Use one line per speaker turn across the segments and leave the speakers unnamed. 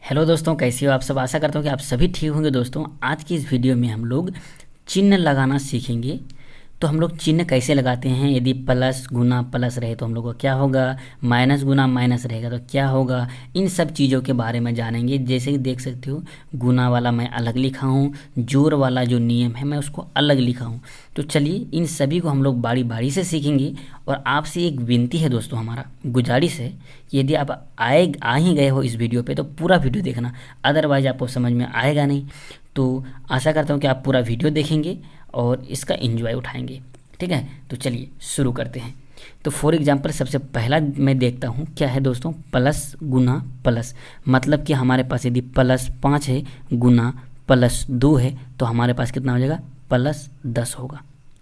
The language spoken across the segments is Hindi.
हेलो दोस्तों, कैसे हो आप सब। आशा करता हूँ कि आप सभी ठीक होंगे। दोस्तों आज की इस वीडियो में हम लोग चिन्ह लगाना सीखेंगे। तो हम लोग चिन्ह कैसे लगाते हैं, यदि प्लस गुना प्लस रहे तो हम लोग को क्या होगा, माइनस गुना माइनस रहेगा तो क्या होगा, इन सब चीज़ों के बारे में जानेंगे। जैसे कि देख सकते हो, गुना वाला मैं अलग लिखा हूँ, जोड़ वाला जो नियम है मैं उसको अलग लिखा हूँ। तो चलिए इन सभी को हम लोग बारी बारी से सीखेंगे। और आपसे एक विनती है दोस्तों, हमारा गुजारिश है कि यदि आप आ ही गए हो इस वीडियो पे तो पूरा वीडियो देखना, अदरवाइज आपको समझ में आएगा नहीं। तो आशा करता हूँ कि आप पूरा वीडियो देखेंगे और इसका एंजॉय उठाएंगे। ठीक है, तो चलिए शुरू करते हैं। तो फॉर एग्जांपल सबसे पहला मैं देखता हूँ क्या है दोस्तों, प्लस गुना प्लस। मतलब कि हमारे पास यदि +5 है गुना +2 है तो हमारे पास कितना हो जाएगा, +10 होगा।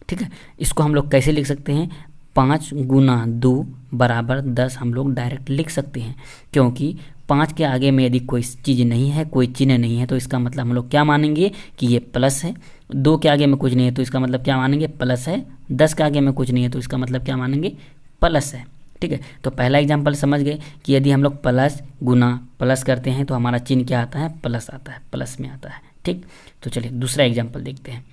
ठीक है, इसको हम लोग कैसे लिख सकते हैं, 5 गुना 2 बराबर 10 हम लोग डायरेक्ट लिख सकते हैं। क्योंकि 5 के आगे में यदि कोई चीज़ नहीं है, कोई चिन्ह नहीं है, तो इसका मतलब हम लोग क्या मानेंगे कि ये प्लस है। 2 के आगे में कुछ नहीं है तो इसका मतलब क्या मानेंगे, प्लस है। 10 के आगे में कुछ नहीं है तो इसका मतलब क्या मानेंगे, प्लस है। ठीक है, तो पहला एग्जाम्पल समझ गए कि यदि हम लोग प्लस गुना प्लस करते हैं तो हमारा चिन्ह क्या आता है, प्लस आता है, प्लस में आता है। ठीक, तो चलिए दूसरा एग्जाम्पल देखते हैं।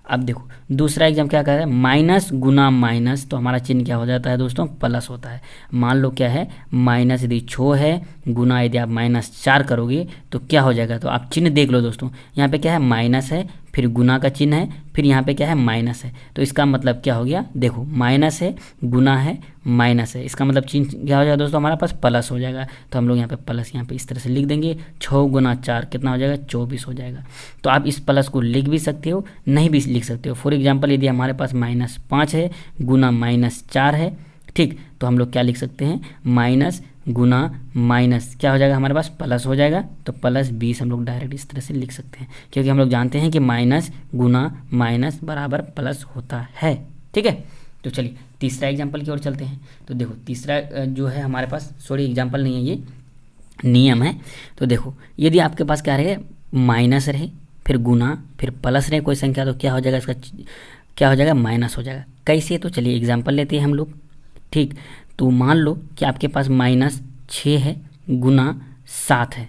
अब देखो दूसरा एग्जाम क्या कर रहा है, माइनस गुना माइनस, तो हमारा चिन्ह क्या हो जाता है दोस्तों, प्लस होता है। मान लो क्या है, माइनस यदि 6 है, गुना यदि आप -4 करोगे तो क्या हो जाएगा। तो आप चिन्ह देख लो दोस्तों, यहाँ पे क्या है, माइनस है, फिर गुना का चिन्ह है, फिर यहाँ पे क्या है, माइनस है। तो इसका मतलब क्या हो गया, देखो माइनस है, गुना है, माइनस है, इसका मतलब चिन्ह क्या हो जाएगा दोस्तों, हमारा पास प्लस हो जाएगा। तो हम लोग यहाँ पे प्लस यहाँ पे इस तरह से लिख देंगे, 6 गुना 4 कितना हो जाएगा, 24 हो जाएगा। तो आप इस प्लस को लिख भी सकते हो, नहीं भी लिख सकते हो। फॉर एग्जाम्पल यदि हमारे पास -5 है गुना -4 है, ठीक, तो हम लोग क्या लिख सकते हैं, माइनस गुना माइनस क्या हो जाएगा, हमारे पास प्लस हो जाएगा। तो +20 हम लोग डायरेक्ट इस तरह से लिख सकते हैं, क्योंकि हम लोग जानते हैं कि माइनस गुना माइनस बराबर प्लस होता है। ठीक है, तो चलिए तीसरा एग्जाम्पल की ओर चलते हैं। तो देखो तीसरा जो है हमारे पास, सॉरी एग्जाम्पल नहीं है ये नियम है। तो देखो यदि आपके पास क्या रहे, माइनस रहे, फिर गुना, फिर प्लस रहे कोई संख्या, तो क्या हो जाएगा, इसका क्या हो जाएगा, माइनस हो जाएगा। कैसे, तो चलिए एग्जाम्पल लेते हैं हम लोग। ठीक, तो मान लो कि आपके पास -6 है गुना 7 है।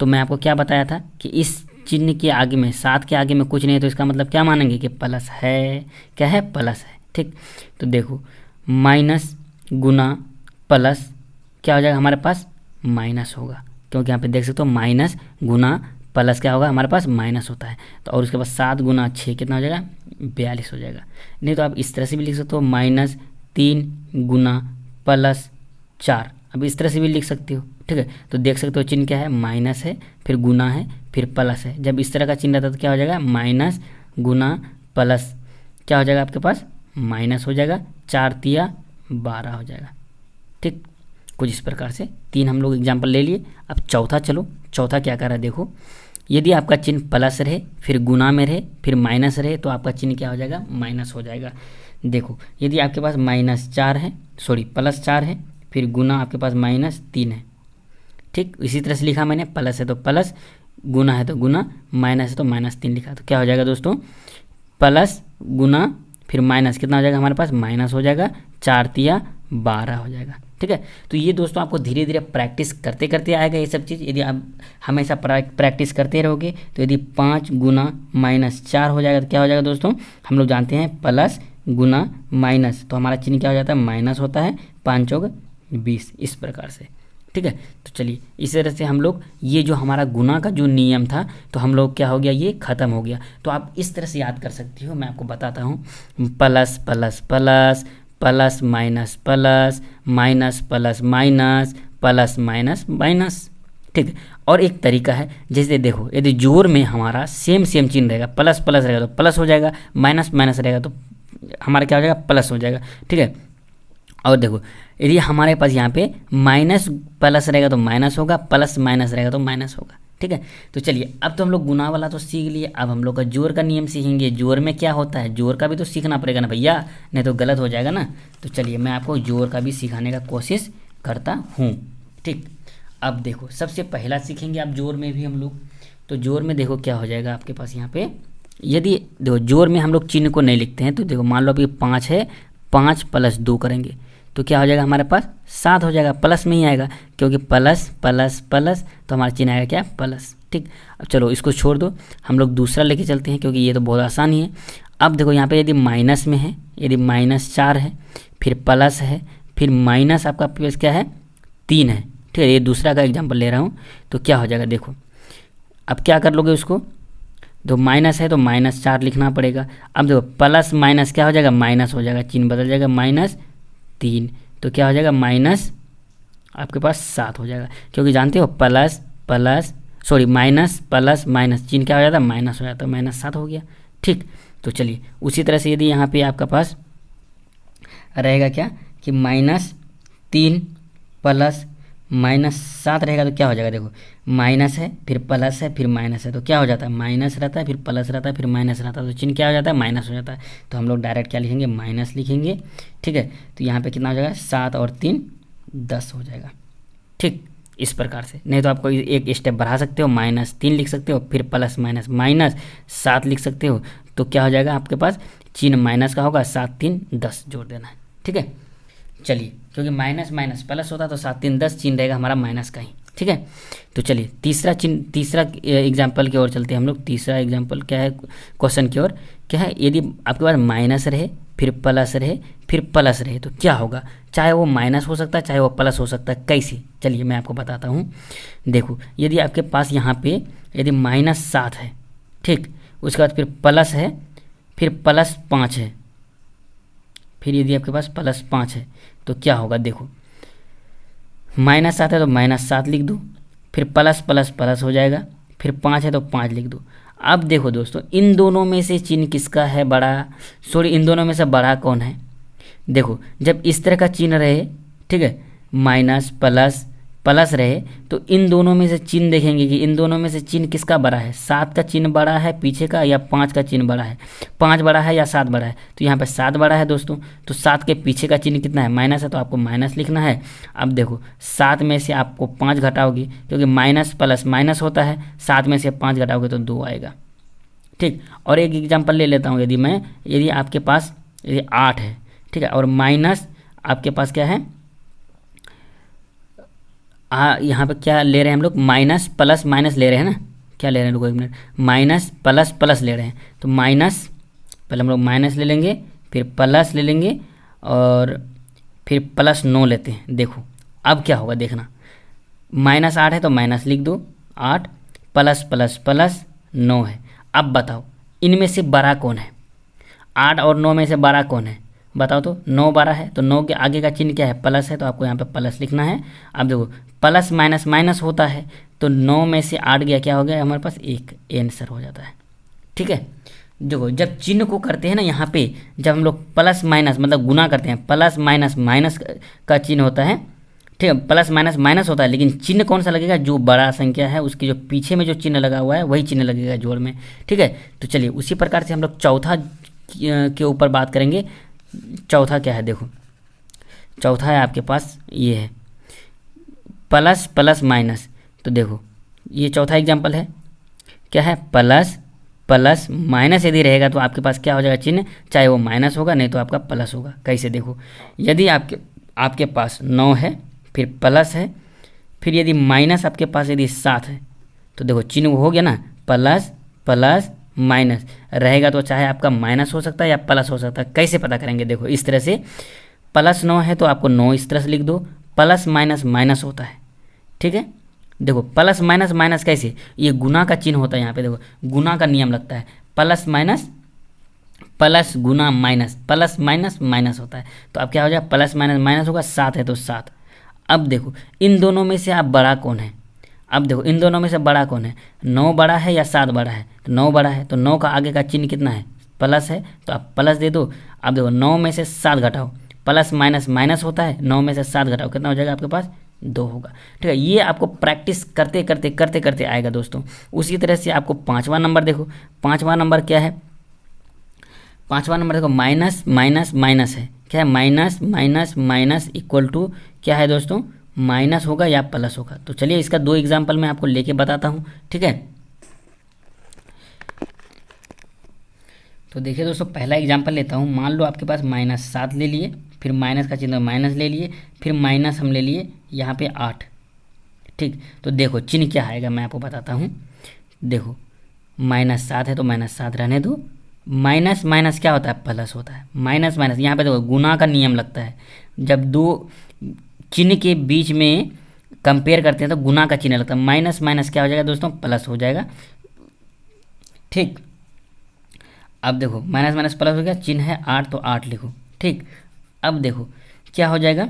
तो मैं आपको क्या बताया था कि इस चिन्ह के आगे में, 7 के आगे में कुछ नहीं है तो इसका मतलब क्या मानेंगे कि प्लस है। क्या है, प्लस है। ठीक, तो देखो माइनस गुना प्लस क्या हो जाएगा, हमारे पास माइनस होगा, क्योंकि यहाँ पे देख सकते हो माइनस गुना प्लस क्या होगा, हमारे पास माइनस होता है। तो और उसके बाद 7 गुना 6 कितना हो जाएगा, 42 हो जाएगा। नहीं तो आप इस तरह से भी लिख सकते हो, -3 गुना +4, अब इस तरह से भी लिख सकते हो। ठीक है, तो देख सकते हो चिन्ह क्या है, माइनस है, फिर गुना है, फिर प्लस है। जब इस तरह का चिन्ह रहता है तो क्या हो जाएगा, माइनस गुना प्लस क्या हो जाएगा, आपके पास माइनस हो जाएगा, 4 तिया 12 हो जाएगा। ठीक, कुछ इस प्रकार से 3 हम लोग एग्जाम्पल ले लिए। अब चौथा, चलो चौथा क्या कर रहा है, देखो यदि आपका चिन्ह प्लस रहे, फिर गुना में रहे, फिर माइनस रहे, तो आपका चिन्ह क्या हो जाएगा, माइनस हो जाएगा। देखो यदि आपके पास -4 है, सॉरी +4 है, फिर गुना आपके पास -3 है। ठीक, इसी तरह से लिखा मैंने, प्लस है तो प्लस, गुना है तो गुना, माइनस है तो -3 लिखा। तो क्या हो जाएगा दोस्तों, प्लस गुना फिर माइनस कितना हो जाएगा, हमारे पास माइनस हो जाएगा, 4 तिया 12 हो जाएगा। ठीक है, तो ये दोस्तों आपको धीरे धीरे प्रैक्टिस करते करते आएगा ये सब चीज़। यदि आप हमेशा प्रैक्टिस करते रहोगे तो यदि 5 गुना -4 हो जाएगा तो क्या हो जाएगा दोस्तों, हम लोग जानते हैं प्लस गुना माइनस, तो हमारा चिन्ह क्या हो जाता है, माइनस होता है, 5 चौक 20, इस प्रकार से। ठीक है, तो चलिए इस तरह से हम लोग, ये जो हमारा गुना का जो नियम था तो हम लोग क्या हो गया, ये ख़त्म हो गया। तो आप इस तरह से याद कर सकती हो, मैं आपको बताता हूँ, plus plus plus, plus minus plus, minus plus minus, plus minus minus. ठीक है, और एक तरीका है, जैसे देखो यदि जोड़ में हमारा सेम चिन्ह रहेगा, प्लस प्लस रहेगा तो प्लस हो जाएगा, माइनस माइनस रहेगा तो हमारा क्या हो जाएगा, प्लस हो जाएगा। ठीक है, और देखो यदि हमारे पास यहाँ पे माइनस प्लस रहेगा तो माइनस होगा, प्लस माइनस रहेगा तो माइनस होगा। ठीक है, तो चलिए अब तो हम लोग गुना वाला तो सीख लिए, अब हम लोग का जोड़ का नियम सीखेंगे। जोड़ में क्या होता है, जोड़ का भी तो सीखना पड़ेगा ना भैया, नहीं तो गलत हो जाएगा ना। तो चलिए मैं आपको जोड़ का भी सिखाने का कोशिश करता हूँ। ठीक, अब देखो सबसे पहला सीखेंगे आप जोड़ में भी हम लोग। तो जोड़ में देखो क्या हो जाएगा आपके पास, यहाँ पे यदि देखो जोड़ में हम लोग चिन्ह को नहीं लिखते हैं, तो देखो मान लो अभी 5 है, 5 + 2 करेंगे तो क्या हो जाएगा हमारे पास 7 हो जाएगा, प्लस में ही आएगा क्योंकि प्लस प्लस प्लस, तो हमारा चिन्ह आएगा क्या प्लस। ठीक, अब चलो इसको छोड़ दो, हम लोग दूसरा लेके चलते हैं क्योंकि ये तो बहुत आसान ही है। अब देखो यहाँ पे यदि माइनस में है, यदि -4 है, फिर प्लस है, फिर माइनस आपका पास क्या है 3 है। ठीक है, ये दूसरा का एग्जाम्पल ले रहा हूँ, तो क्या हो जाएगा देखो। अब क्या कर लोगे उसको, तो माइनस है तो -4 लिखना पड़ेगा। अब देखो प्लस माइनस क्या हो जाएगा, माइनस हो जाएगा, चिन्ह बदल जाएगा, -3, तो क्या हो जाएगा माइनस आपके पास 7 हो जाएगा, क्योंकि जानते हो plus plus sorry minus plus minus चिन्ह क्या हो जाता है माइनस हो जाता है, -7 हो गया। ठीक, तो चलिए उसी तरह से यदि यहाँ पे आपका पास रहेगा क्या कि -3 प्लस -7 रहेगा तो क्या हो जाएगा देखो, माइनस है फिर प्लस है फिर माइनस है, तो क्या हो जाता है माइनस रहता है फिर प्लस रहता है फिर माइनस रहता है, तो चिन्ह क्या हो जाता है माइनस हो जाता है। तो हम लोग डायरेक्ट क्या लिखेंगे माइनस लिखेंगे। ठीक है, तो यहाँ पे कितना हो जाएगा 7 और 3 10 हो जाएगा। ठीक, इस प्रकार से, नहीं तो आपको एक स्टेप बढ़ा सकते हो, -3 लिख सकते हो, फिर प्लस माइनस -7 लिख सकते हो, तो क्या हो जाएगा आपके पास चिन्ह माइनस का होगा, 7 3 10 जोड़ देना है। ठीक है, चलिए क्योंकि माइनस माइनस प्लस होता है तो 7 3 10 चिन्ह रहेगा हमारा माइनस का ही। ठीक है, तो चलिए तीसरा एग्जाम्पल की ओर चलते हैं हम लोग। तीसरा एग्जाम्पल क्या है क्वेश्चन की ओर, क्या है यदि आपके पास माइनस रहे फिर प्लस रहे फिर प्लस रहे तो क्या होगा, चाहे वो माइनस हो सकता है चाहे वो प्लस हो सकता है। कैसे, चलिए मैं आपको बताता हूँ। देखो यदि आपके पास यहाँ पे यदि -7 है, ठीक, उसके बाद फिर प्लस है, फिर +5 है, फिर यदि आपके पास +5 है तो क्या होगा देखो, -7 है तो -7 लिख दो, फिर प्लस प्लस प्लस हो जाएगा, फिर 5 है तो 5 लिख दो। अब देखो दोस्तों इन दोनों में से चिन्ह किसका है बड़ा, सॉरी इन दोनों में से बड़ा कौन है। देखो जब इस तरह का चिन्ह रहे, ठीक है, माइनस प्लस प्लस रहे, तो इन दोनों में से चिन्ह देखेंगे कि इन दोनों में से चिन्ह किसका बड़ा है, 7 का चिन्ह बड़ा है पीछे का या 5 का चिन्ह बड़ा है, 5 बड़ा है या 7 बड़ा है। तो यहाँ पे 7 बड़ा है दोस्तों, तो 7 के पीछे का चिन्ह कितना है माइनस है, तो आपको माइनस लिखना है। अब देखो 7 में से आपको 5 घटाओगे क्योंकि माइनस प्लस माइनस होता है, 7 में से 5 घटाओगे तो 2 आएगा। ठीक, और एक एग्जाम्पल ले लेता हूँ, यदि आपके पास यदि 8 है, ठीक है, और माइनस आपके पास क्या है, यहाँ पे क्या ले रहे हैं हम लोग, माइनस प्लस माइनस ले रहे हैं ना, क्या ले रहे हैं लोग, एक मिनट, माइनस प्लस प्लस ले रहे हैं, तो माइनस पहले हम लोग माइनस ले लेंगे, फिर प्लस ले लेंगे और फिर +9 लेते हैं। देखो अब क्या होगा देखना, -8 है तो माइनस लिख दो, 8 प्लस प्लस प्लस 9 है। अब बताओ इनमें से बड़ा कौन है, 8 और 9 में से बड़ा कौन है बताओ, तो 9 बड़ा है, तो 9 के आगे का चिन्ह क्या है प्लस है, तो आपको यहाँ पे प्लस लिखना है। अब देखो प्लस माइनस माइनस होता है, तो 9 में से 8 गया, क्या हो गया हमारे पास 1, आंसर हो जाता है। ठीक है, देखो जब चिन्ह को करते हैं ना यहाँ पे, जब हम लोग प्लस माइनस मतलब गुना करते हैं, प्लस माइनस माइनस का चिन्ह होता है, ठीक है, प्लस माइनस माइनस होता है, लेकिन चिन्ह कौन सा लगेगा, जो बड़ा संख्या है उसकी जो पीछे में जो चिन्ह लगा हुआ है वही चिन्ह लगेगा जोड़ में। ठीक है, तो चलिए उसी प्रकार से हम लोग चौथा के ऊपर बात करेंगे। चौथा क्या है देखो, चौथा है आपके पास ये है प्लस प्लस माइनस। तो देखो ये चौथा एग्जाम्पल है, क्या है प्लस प्लस माइनस यदि रहेगा तो आपके पास क्या हो जाएगा चिन्ह, चाहे वो माइनस होगा नहीं तो आपका प्लस होगा। कैसे देखो, यदि आपके पास 9 है फिर प्लस है, फिर यदि माइनस आपके पास यदि 7 है, तो देखो चिन्ह हो गया ना, प्लस प्लस माइनस रहेगा तो चाहे आपका माइनस हो सकता है या प्लस हो सकता है। कैसे पता करेंगे, देखो इस तरह से, +9 है तो आपको 9 इस तरह से लिख दो, प्लस माइनस माइनस होता है। ठीक है, देखो प्लस माइनस माइनस कैसे, ये गुना का चिन्ह होता है, यहाँ पे देखो गुना का नियम लगता है, प्लस माइनस प्लस गुना माइनस, प्लस माइनस माइनस होता है, तो अब क्या हो जाएगा प्लस माइनस माइनस होगा, 7 है तो 7। अब देखो इन दोनों में से आप बड़ा कौन है, अब देखो इन दोनों में से बड़ा कौन है, 9 बड़ा है या 7 बड़ा है, तो 9 बड़ा है, तो 9 का आगे का चिन्ह कितना है प्लस है, तो आप प्लस दे दो। अब देखो 9 में से 7 घटाओ, प्लस माइनस माइनस होता है, 9 में से 7 घटाओ कितना हो जाएगा आपके पास 2 होगा। ठीक है, ये आपको प्रैक्टिस करते करते करते करते आएगा दोस्तों। उसी तरह से आपको 5वां नंबर देखो, 5वां नंबर क्या है, 5वां नंबर देखो माइनस माइनस माइनस है, क्या है minus minus minus equal to क्या है दोस्तों, माइनस होगा या प्लस होगा। तो चलिए इसका 2 एग्जाम्पल मैं आपको लेके बताता हूँ। ठीक है, तो देखिए दोस्तों पहला एग्जाम्पल लेता हूँ, मान लो आपके पास -7 ले लिए, फिर माइनस का चिन्ह माइनस ले लिए, फिर माइनस हम ले लिए यहाँ पे 8। ठीक, तो देखो चिन्ह क्या आएगा मैं आपको बताता हूँ। देखो -7 है तो -7 रहने दो। माइनस माइनस क्या होता है, प्लस होता है। माइनस माइनस यहाँ पे देखो गुना का नियम लगता है, जब दो चिन्ह के बीच में कंपेयर करते हैं तो गुना का चिन्ह लगता है। माइनस माइनस क्या हो जाएगा दोस्तों, प्लस हो जाएगा। ठीक, अब देखो माइनस माइनस प्लस हो गया, चिन्ह है 8 तो 8 लिखो। ठीक, अब देखो क्या हो जाएगा,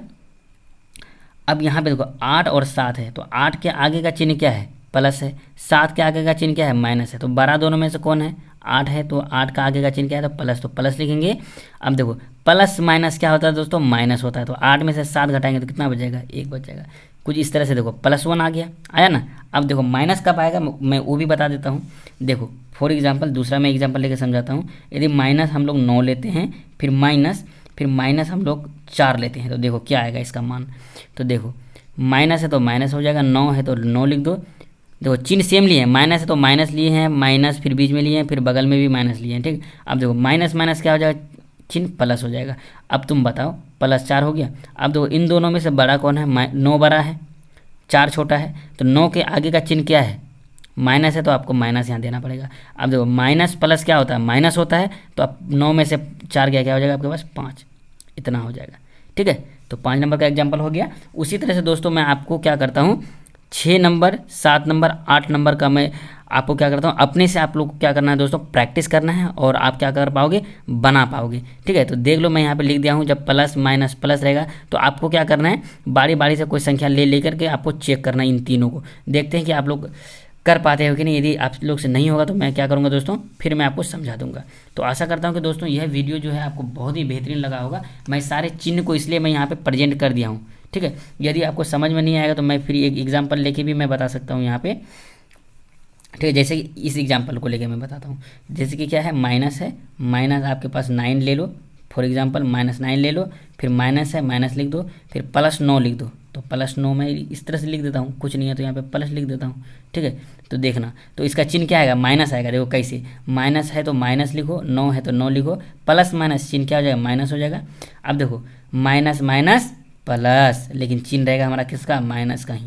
अब यहाँ पे देखो 8 और 7 है तो 8 के आगे का चिन्ह क्या है, प्लस है। 7 के आगे का चिन्ह क्या है, माइनस है। तो बड़ा दोनों में से कौन है, 8 है, तो 8 का आगे का चिन्ह क्या है, तो प्लस, तो प्लस लिखेंगे। अब देखो प्लस माइनस क्या होता है दोस्तों, माइनस होता है। तो 8 में से 7 घटाएंगे तो कितना बचेगा, 1 बचेगा। कुछ इस तरह से देखो +1 आ गया, आया ना। अब देखो माइनस कब आएगा मैं वो भी बता देता हूँ। देखो फॉर एग्जाम्पल दूसरा मैं एग्जाम्पल लेकर समझाता हूँ। यदि माइनस हम लोग 9 लेते हैं, फिर माइनस हम लोग 4 लेते हैं, तो देखो क्या आएगा इसका मान। तो देखो माइनस है तो माइनस हो जाएगा, 9 है तो 9 लिख दो। देखो चिन्ह सेम लिए हैं, माइनस है तो माइनस लिए हैं, माइनस फिर बीच में लिए हैं, फिर बगल में भी माइनस लिए हैं। ठीक, अब देखो माइनस माइनस क्या हो जाएगा, चिन्ह प्लस हो जाएगा। अब तुम बताओ, +4 हो गया। अब देखो इन दोनों में से बड़ा कौन है, 9 बड़ा है, 4 छोटा है। तो 9 के आगे का चिन्ह क्या है, माइनस है, तो आपको माइनस यहाँ देना पड़ेगा। अब देखो माइनस प्लस क्या होता है, माइनस होता है। तो अब 9 में से 4 गया, क्या हो जाएगा आपके पास, 5, इतना हो जाएगा। ठीक है, तो 5 नंबर का एग्जाम्पल हो गया। उसी तरह से दोस्तों मैं आपको क्या करता हूँ, 6 नंबर, 7 नंबर, 8 नंबर का मैं आपको क्या करता हूँ, अपने से आप लोग को क्या करना है दोस्तों, प्रैक्टिस करना है और आप क्या कर पाओगे, बना पाओगे। ठीक है, तो देख लो मैं यहाँ पे लिख दिया हूँ, जब प्लस माइनस प्लस रहेगा तो आपको क्या करना है, बारी बारी से कोई संख्या ले लेकर के आपको चेक करना है इन तीनों को। देखते हैं कि आप लोग कर पाते हो कि नहीं। यदि आप लोग से नहीं होगा तो मैं क्या करूँगा दोस्तों, फिर मैं आपको समझा दूंगा। तो आशा करता हूँ कि दोस्तों यह वीडियो जो है आपको बहुत ही बेहतरीन लगा होगा। मैं सारे चिन्ह को इसलिए मैं यहाँ पे प्रेजेंट कर दिया हूँ। ठीक है, यदि आपको समझ में नहीं आएगा तो मैं फिर एक एग्जाम्पल लेके भी मैं बता सकता हूँ यहाँ पे। ठीक है, जैसे कि इस एग्जाम्पल को लेके मैं बताता हूँ। जैसे कि क्या है, माइनस है, माइनस आपके पास 9 ले लो, फॉर एग्जाम्पल -9 ले लो, फिर माइनस है, माइनस लिख दो, फिर +9 लिख दो। तो +9 मैं इस तरह से लिख देता हूँ, कुछ नहीं है तो यहाँ पे प्लस लिख देता हूँ। ठीक है, तो देखना, तो इसका चिन्ह क्या आएगा, माइनस आएगा। देखो कैसे, माइनस है तो माइनस लिखो, 9 है तो 9 लिखो, प्लस माइनस चिन्ह क्या हो जाएगा, माइनस हो जाएगा। अब देखो माइनस माइनस प्लस, लेकिन चिन्ह रहेगा हमारा किसका, माइनस का ही।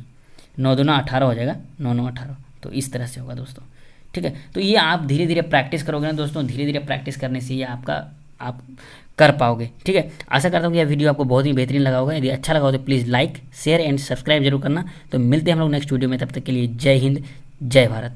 9 दूना 18 हो जाएगा, 9 9 18। तो इस तरह से होगा दोस्तों। ठीक है, तो ये आप धीरे धीरे प्रैक्टिस करोगे ना दोस्तों, धीरे धीरे प्रैक्टिस करने से ये आप कर पाओगे। ठीक है, आशा करता हूँ कि यह वीडियो आपको बहुत ही बेहतरीन लगा होगा। यदि अच्छा लगा हो तो please like, share and subscribe जरूर करना। तो मिलते हैं हम लोग नेक्स्ट वीडियो में, तब तक के लिए जय हिंद, जय भारत।